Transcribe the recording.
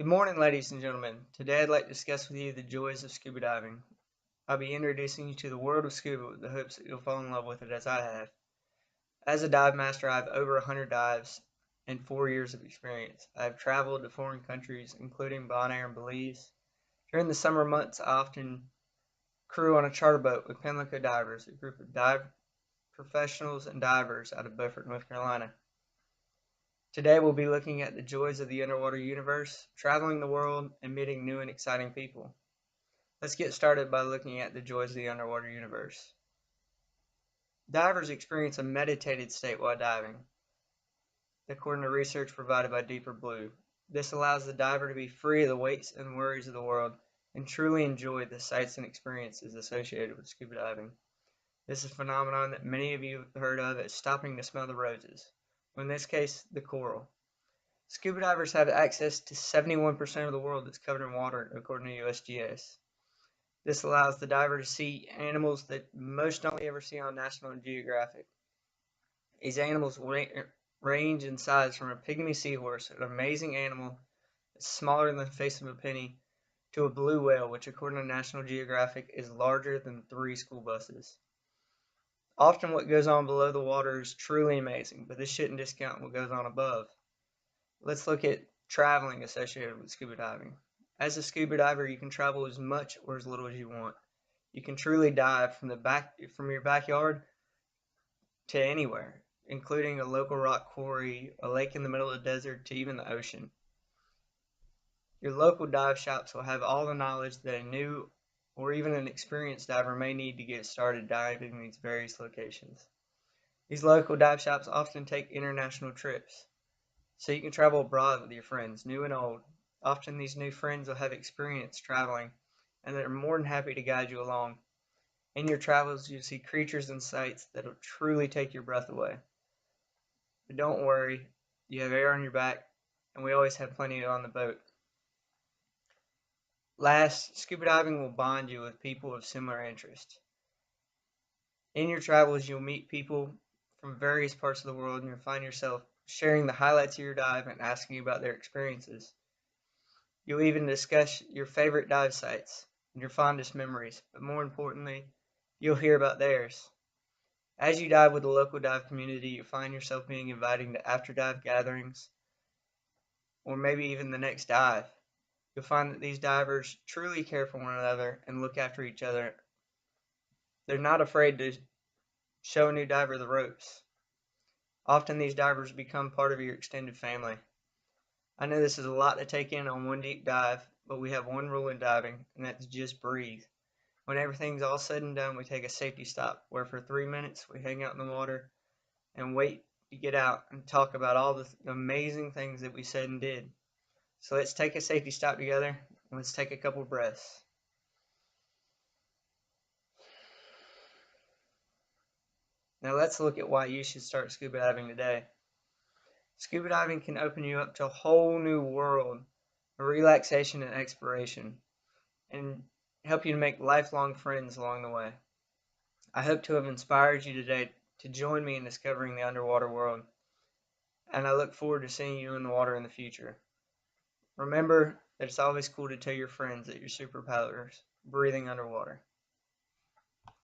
Good morning, ladies and gentlemen. Today I'd like to discuss with you the joys of scuba diving. I'll be introducing you to the world of scuba with the hopes that you'll fall in love with it as I have. As a dive master, I have over 100 dives and 4 years of experience. I have traveled to foreign countries, including Bonaire and Belize. During the summer months, I often crew on a charter boat with Pimlico Divers, a group of dive professionals and divers out of Beaufort, North Carolina. Today we'll be looking at the joys of the underwater universe, traveling the world, and meeting new and exciting people. Let's get started by looking at the joys of the underwater universe. Divers experience a meditated state while diving, according to research provided by Deeper Blue. This allows the diver to be free of the weights and worries of the world and truly enjoy the sights and experiences associated with scuba diving. This is a phenomenon that many of you have heard of as stopping to smell the roses, or in this case, the coral. Scuba divers have access to 71% of the world that's covered in water, according to USGS. This allows the diver to see animals that most only ever see on National Geographic. These animals range in size from a pygmy seahorse, an amazing animal that's smaller than the face of a penny, to a blue whale, which according to National Geographic is larger than 3 school buses. Often what goes on below the water is truly amazing, but this shouldn't discount what goes on above. Let's look at traveling associated with scuba diving. As a scuba diver, you can travel as much or as little as you want. You can truly dive from your backyard to anywhere, including a local rock quarry, a lake in the middle of the desert, to even the ocean. Your local dive shops will have all the knowledge that a new or even an experienced diver may need to get started diving in these various locations. These local dive shops often take international trips, so you can travel abroad with your friends, new and old. Often these new friends will have experience traveling, and they're more than happy to guide you along. In your travels, you'll see creatures and sights that will truly take your breath away. But don't worry, you have air on your back, and we always have plenty on the boat. Last, scuba diving will bond you with people of similar interests. In your travels, you'll meet people from various parts of the world, and you'll find yourself sharing the highlights of your dive and asking about their experiences. You'll even discuss your favorite dive sites and your fondest memories, but more importantly, you'll hear about theirs. As you dive with the local dive community, you find yourself being invited to after dive gatherings, or maybe even the next dive. You'll find that these divers truly care for one another and look after each other. They're not afraid to show a new diver the ropes. Often these divers become part of your extended family. I know this is a lot to take in on one deep dive, but we have one rule in diving, and that's just breathe. When everything's all said and done, we take a safety stop, where for 3 minutes we hang out in the water and wait to get out and talk about all the amazing things that we said and did. So let's take a safety stop together, and let's take a couple breaths. Now let's look at why you should start scuba diving today. Scuba diving can open you up to a whole new world of relaxation and exploration, and help you to make lifelong friends along the way. I hope to have inspired you today to join me in discovering the underwater world, and I look forward to seeing you in the water in the future. Remember that it's always cool to tell your friends that you're superpowers breathing underwater.